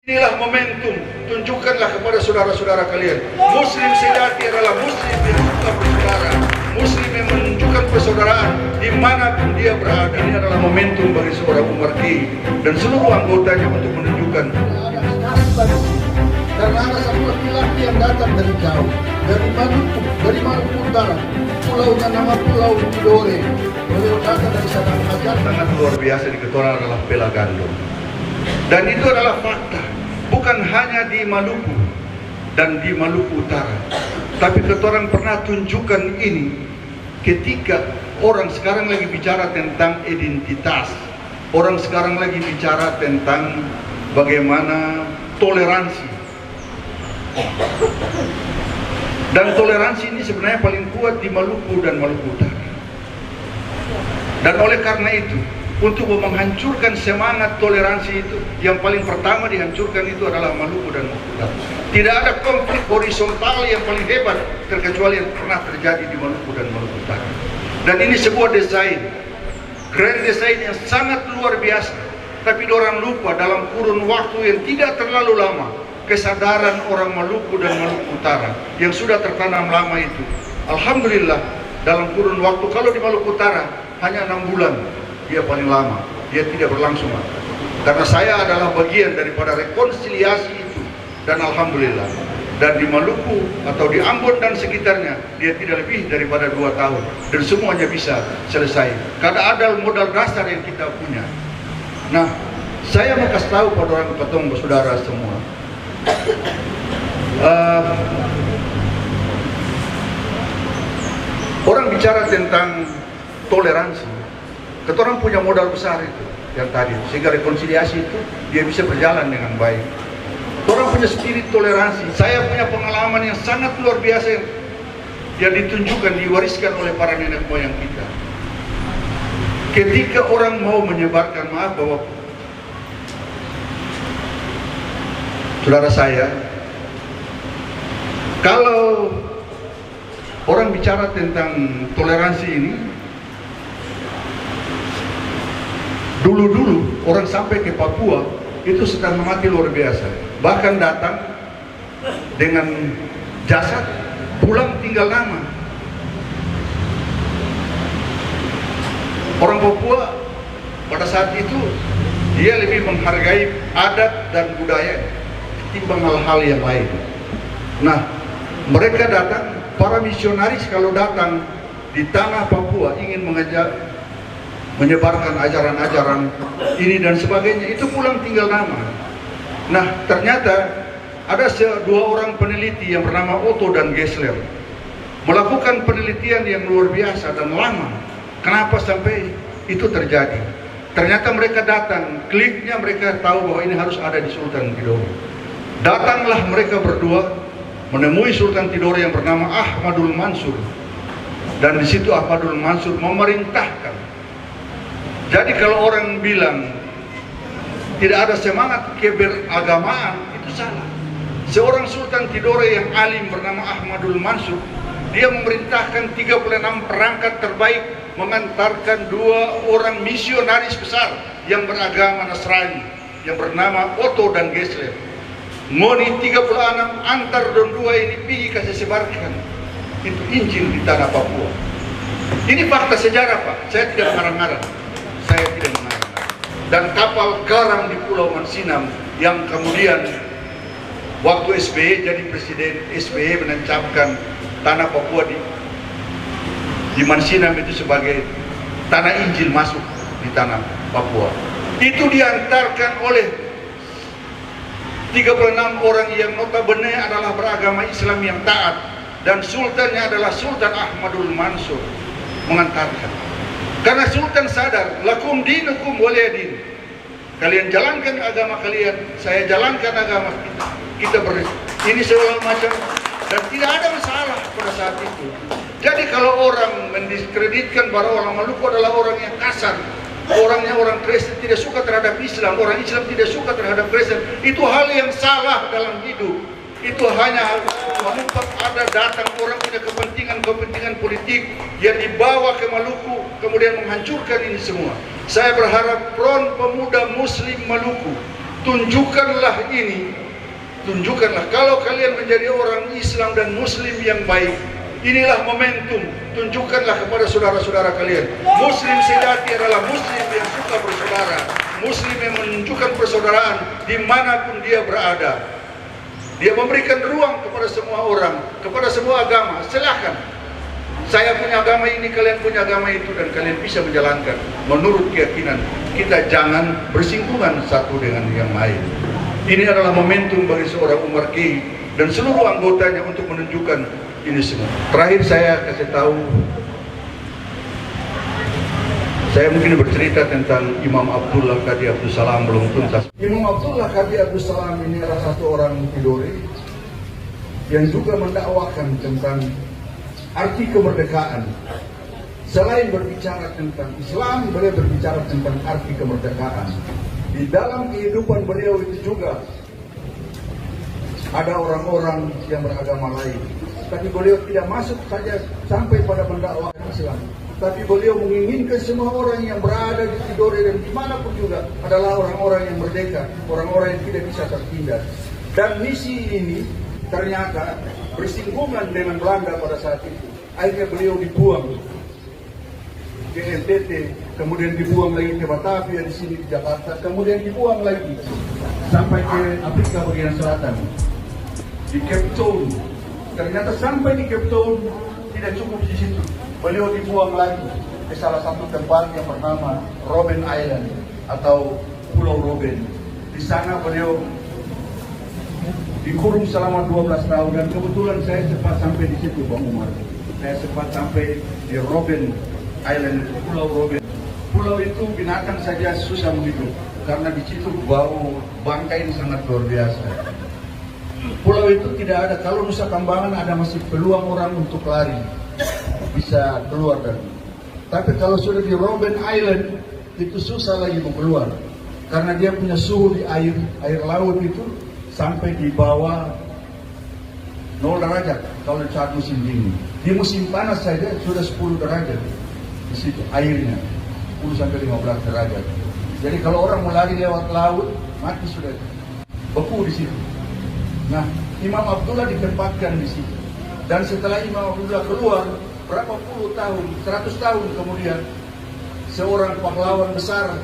Inilah momentum, tunjukkanlah kepada saudara-saudara kalian, Muslim sejati adalah Muslim yang suka bersaudara, Muslim yang menunjukkan persaudaraan dimanapun dia berada. Ini adalah momentum bagi seorang Umar Key dan seluruh anggotanya untuk menunjukkan. Karena ada satu laki-laki yang datang dari jauh, dari Maluku Utara, pulaunya nama Pulau Tidore. Beliau datang dari Sabang Hajar. Sangat luar biasa di Ketora adalah Pela Gandum. Dan itu adalah fakta, bukan hanya di Maluku dan di Maluku Utara, tapi Ketora pernah tunjukkan ini ketika orang sekarang lagi bicara tentang identitas, orang sekarang lagi bicara tentang bagaimana toleransi. Dan toleransi ini sebenarnya paling kuat di Maluku dan Maluku Utara. Dan oleh karena itu, untuk menghancurkan semangat toleransi itu, yang paling pertama dihancurkan itu adalah Maluku dan Maluku Utara. Tidak ada konflik horizontal yang paling hebat terkecuali yang pernah terjadi di Maluku dan Maluku Utara. Dan ini sebuah desain, grand desain yang sangat luar biasa. Tapi orang lupa dalam kurun waktu yang tidak terlalu lama, kesadaran orang Maluku dan Maluku Utara yang sudah tertanam lama itu, alhamdulillah dalam kurun waktu, kalau di Maluku Utara hanya 6 bulan, dia paling lama, dia tidak berlangsung. Karena saya adalah bagian daripada rekonsiliasi itu, dan alhamdulillah. Dan di Maluku atau di Ambon dan sekitarnya, dia tidak lebih daripada 2 tahun, dan semuanya bisa selesai karena ada modal dasar yang kita punya. Nah, saya mau kasih tahu pada orang ketemu saudara semua, orang bicara tentang toleransi, Ketora punya modal besar itu yang tadi, sehingga rekonsiliasi itu dia bisa berjalan dengan baik. Ketora punya spirit toleransi. Saya punya pengalaman yang sangat luar biasa yang ditunjukkan, diwariskan oleh para nenek moyang kita. Ketika orang mau menyebarkan, maaf bahwa saudara saya, kalau orang bicara tentang toleransi ini, dulu-dulu orang sampai ke Papua itu sedang mati luar biasa. Bahkan datang dengan jasad, pulang tinggal nama. Orang Papua pada saat itu dia lebih menghargai adat dan budaya ketimbang hal-hal yang lain. Nah, mereka datang, para misionaris kalau datang di tanah Papua ingin menyebarkan ajaran-ajaran ini dan sebagainya, itu pulang tinggal nama. Nah, ternyata ada 2 orang peneliti yang bernama Otto dan Gessler melakukan penelitian yang luar biasa dan lama. Kenapa sampai itu terjadi? Ternyata mereka datang, kliknya mereka tahu bahwa ini harus ada di Sultan Tidore. Datanglah mereka berdua menemui Sultan Tidore yang bernama Ahmadul Mansur, dan di situ Ahmadul Mansur memerintahkan. Jadi kalau orang bilang tidak ada semangat keberagamaan, itu salah. Seorang Sultan Tidore yang alim bernama Ahmadul Mansur, dia memerintahkan 36 perangkat terbaik mengantarkan 2 orang misionaris besar yang beragama Nasrani yang bernama Otto dan Gessler. Ngoni 36 antar dan 2 ini pergi kasih sebarkan itu Injil di tanah Papua. Ini fakta sejarah, Pak. Saya tidak mengarang-arang. Saya tidak mengarang. Dan kapal garam di Pulau Mansinam yang kemudian waktu SBY jadi presiden, SBY menancapkan tanah Papua di Mansinam itu sebagai tanah Injil masuk di tanah Papua. Itu diantarkan oleh 36 orang yang notabene adalah beragama Islam yang taat, dan sultannya adalah Sultan Ahmadul Mansur mengantarkan. Karena sultan sadar, lakum dinukum waliyadin. Kalian jalankan agama kalian, saya jalankan agama kita. Kita ini segala macam, dan tidak ada masalah pada saat itu. Jadi kalau orang mendiskreditkan bahwa orang Maluku adalah orang yang kasar, orangnya orang Kristen tidak suka terhadap Islam, orang Islam tidak suka terhadap Kristen, itu hal yang salah dalam hidup. Itu hanya menumpak ada datang orang punya kepentingan politik yang dibawa ke Maluku, kemudian menghancurkan ini semua. Saya berharap Front Pemuda Muslim Maluku tunjukkanlah ini, tunjukkanlah kalau kalian menjadi orang Islam dan Muslim yang baik. Inilah momentum, tunjukkanlah kepada saudara-saudara kalian. Muslim sejati adalah Muslim yang suka bersaudara, Muslim yang menunjukkan persaudaraan dimanapun dia berada. Dia memberikan ruang kepada semua orang, kepada semua agama. Silakan, saya punya agama ini, kalian punya agama itu, dan kalian bisa menjalankan menurut keyakinan. Kita jangan bersinggungan satu dengan yang lain. Ini adalah momentum bagi seorang Umar Key dan seluruh anggotanya untuk menunjukkan ini semua. Terakhir saya kasih tahu, saya mungkin bercerita tentang Imam Abdullah Qadhi Abdul Salam belum tuntas. Imam Abdullah Qadhi Abdul Salam ini adalah satu orang Tidore yang juga mendakwakan tentang arti kemerdekaan. Selain berbicara tentang Islam, beliau berbicara tentang arti kemerdekaan. Di dalam kehidupan beliau itu juga ada orang-orang yang beragama lain, tapi beliau tidak masuk saja sampai pada mendakwakan Islam. Tapi beliau menginginkan semua orang yang berada di Tidore dan dimanapun juga adalah orang-orang yang merdeka, orang-orang yang tidak bisa tertindas. Dan misi ini ternyata bersinggungan dengan Belanda pada saat itu. Akhirnya beliau dibuang ke NTT, kemudian dibuang lagi ke Batavia di sini di Jakarta, kemudian dibuang lagi sampai ke Afrika bagian selatan di Cape Town. Ternyata sampai di Cape Town tidak cukup di situ. Beliau dibuang lagi ke salah satu tempat yang bernama Robben Island atau Pulau Robben. Di sana beliau dikurung selama 12 tahun dan kebetulan saya sempat sampai di situ, Bang Umar. Saya sempat sampai di Robben Island, Pulau Robben. Pulau itu binatang saja susah menghidup karena di situ bau bangkai sangat luar biasa. Pulau itu tidak ada, kalau Nusa Kambangan ada masih peluang orang untuk lari, bisa keluar dari. Tapi kalau sudah di Robben Island itu susah lagi mau keluar karena dia punya suhu di air laut itu sampai di bawah 0 derajat kalau saat musim dingin. Di musim panas saja sudah 10 derajat di situ airnya, 10 sampai 15 derajat. Jadi kalau orang melari lewat laut mati sudah, beku di situ. Nah, Imam Abdullah ditempatkan di situ. Dan setelah Imam Abdullah keluar, berapa puluh tahun, 100 tahun kemudian, seorang pahlawan besar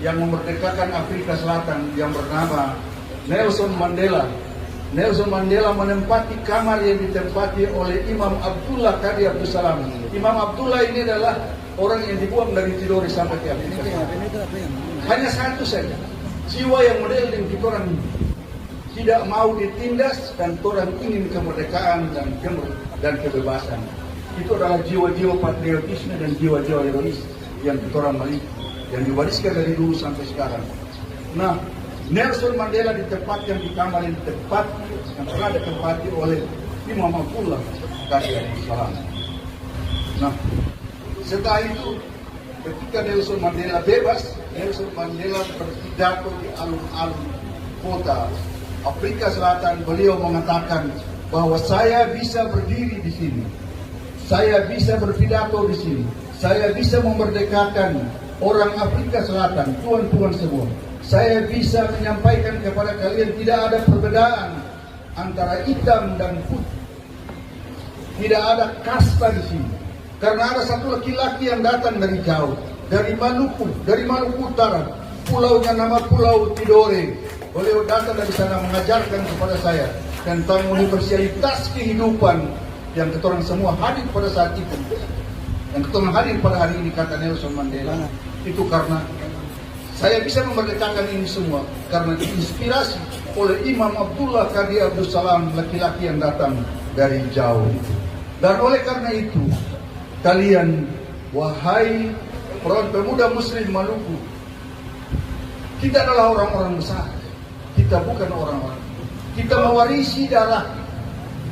yang memerdekakan Afrika Selatan yang bernama Nelson Mandela. Nelson Mandela menempati kamar yang ditempati oleh Imam Abdullah Qadhi Abdul Salam. Imam Abdullah ini adalah orang yang dibuang dari Tidore sampai ke Afrika Selatan. Hanya satu saja, jiwa yang model yang kita orang tidak mau ditindas dan orang ingin kemerdekaan dan kebebasan. Itu adalah jiwa-jiwa patriotisme dan jiwa-jiwa herois yang kita orang miliki, yang diwariskan dari dulu sampai sekarang. Nah, Nelson Mandela ditempatkan di kamar yang tepat yang pernah ditempati oleh Imam Abdullah Qadhi Abdul Salam. Nah, setelah itu ketika Nelson Mandela bebas, Nelson Mandela berpidato di alun-alun kota Afrika Selatan. Beliau mengatakan bahwa saya bisa berdiri di sini, saya bisa berpidato di sini, saya bisa memerdekakan orang Afrika Selatan, tuan-tuan semua. Saya bisa menyampaikan kepada kalian tidak ada perbedaan antara hitam dan putih, tidak ada kasta di sini. Karena ada satu laki-laki yang datang dari jauh, dari Maluku Utara, pulaunya nama Pulau Tidore. Beliau datang dari sana mengajarkan kepada saya tentang universalitas kehidupan yang kita orang semua hadir pada saat itu. Yang kita orang hadir pada hari ini, kata Nelson Mandela. Itu karena saya bisa memerdekakan ini semua karena diinspirasi oleh Imam Abdullah Qadhi Abdul Salam, laki-laki yang datang dari jauh. Dan oleh karena itu, kalian, wahai pemuda Muslim Maluku, kita adalah orang-orang besar. Kita bukan orang-orang. Kita mewarisi darah.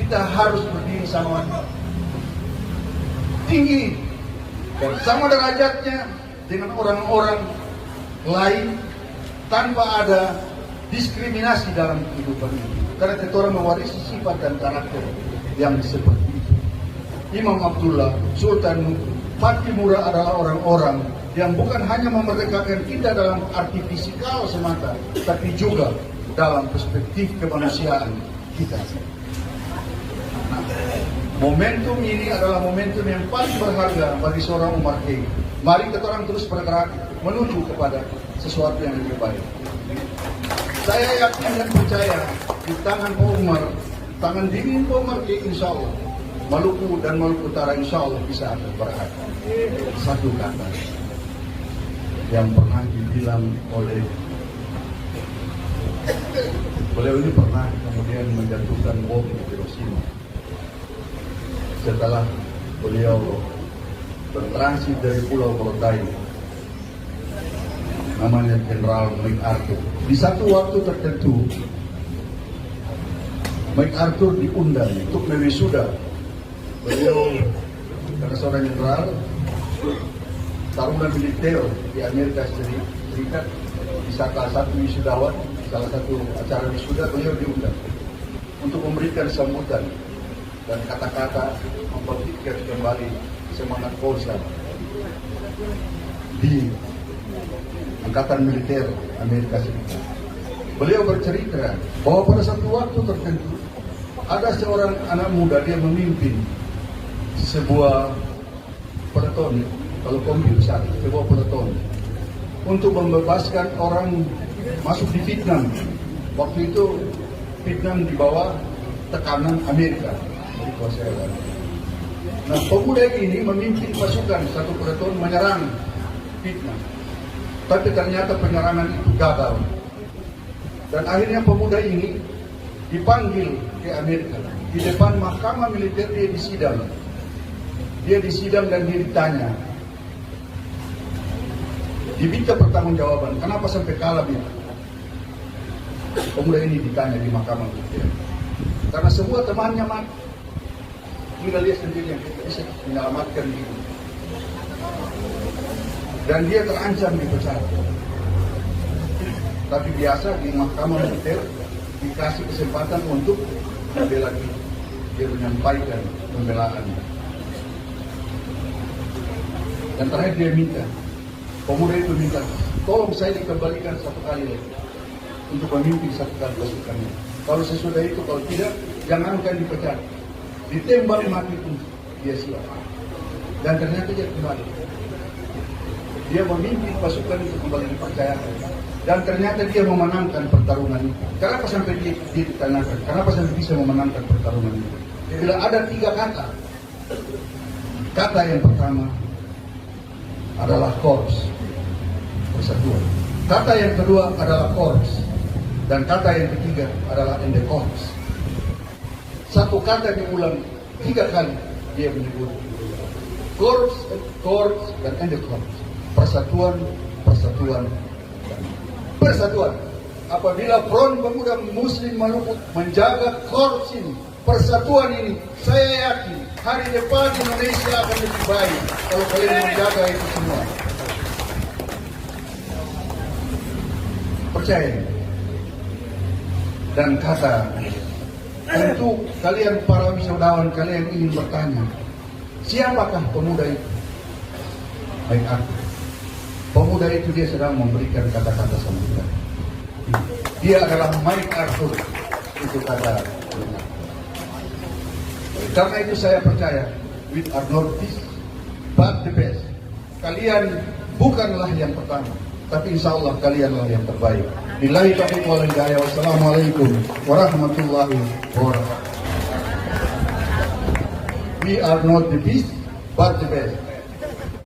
Kita harus berdiri sama tinggi dan sama derajatnya dengan orang-orang lain tanpa ada diskriminasi dalam kehidupan ini. Karena kita orang mewarisi sifat dan karakter yang seperti itu. Imam Abdullah, Sultan Fatimura adalah orang-orang yang bukan hanya memerdekakan kita dalam arti fisikal semata, tapi juga dalam perspektif kemanusiaan kita. Nah, momentum ini adalah momentum yang paling berharga bagi seorang Umar Key. Mari kita orang terus bergerak menuju kepada sesuatu yang lebih baik. Saya yakin dan percaya di tangan Pak Umar, tangan dingin Pak Umar Key, insya Allah Maluku dan Maluku Utara insya Allah bisa akan bergerak. Satu kata yang pernah dibilang oleh beliau ini, pernah kemudian menjatuhkan bom di Hiroshima setelah beliau bertransit dari Pulau Morotai, namanya Jenderal MacArthur. Di satu waktu tertentu MacArthur diundang untuk mewisuda. Beliau karena seorang jenderal taruna militer di Amerika Serikat, di salah satu wisudawan, salah satu acara wisuda, beliau diundang untuk memberikan sambutan dan kata-kata membangkitkan kembali semangat Polsa di Angkatan Militer Amerika Serikat. Beliau bercerita bahwa pada satu waktu tertentu ada seorang anak muda, dia memimpin sebuah peleton, kalau komputer sebuah peleton untuk membebaskan orang masuk di Vietnam. Waktu itu Vietnam di bawah tekanan Amerika. Nah, pemuda ini memimpin pasukan satu peleton menyerang Vietnam, tapi ternyata penyerangan itu gagal. Dan akhirnya pemuda ini dipanggil ke Amerika. Di depan mahkamah militer dia disidang. Dia disidang dan dia ditanya, diminta pertanggungjawaban, kenapa sampai kalah dia? Pemuda ini ditanya di mahkamah militer. Karena semua temannya mati, tinggal dia sendiri yang bisa menyelamatkan diri. Dan dia terancam dipecat. Tapi biasa di mahkamah militer dikasih kesempatan untuk membela diri. Dia menyampaikan pembelaan. Dan terakhir dia minta, pemuda itu minta, tolong saya dikembalikan satu kali lagi untuk memimpin satu kali pasukannya. Kalau sesudah itu, kalau tidak, jangankan dipecat, ditembak mati pun dia siap. Dan ternyata dia kembali. Dia memimpin pasukan itu kembali dipercayakan. Dan ternyata dia memenangkan pertarungan itu. Kenapa sampai dia ditanyakan? Kenapa sampai bisa memenangkan pertarungan itu? Bila ada 3 kata. Kata yang pertama adalah korps, persatuan. Kata yang kedua adalah korps. Dan kata yang ketiga adalah in the corps. Satu kata diulang 3 kali, dia menyebut korps, korps, dan in the corps. Persatuan, persatuan, dan persatuan. Apabila Front Pemuda Muslim Maluku menjaga korps ini, persatuan ini, saya yakin hari depan Indonesia akan lebih baik kalau kalian menjaga itu semua. Percaya. Dan kata, tentu kalian para wisudawan, kalian ingin bertanya, siapakah pemuda itu? MacArthur. Pemuda itu dia sedang memberikan kata-kata sambutan. Dia adalah MacArthur. Itu kata. Karena itu saya percaya, we are not this, but the best. Kalian bukanlah yang pertama, tapi insya Allah kalianlah yang terbaik. Billahi taufiq wal hidayah. Wassalamualaikum warahmatullahi wabarakatuh. We are not the best, but the best.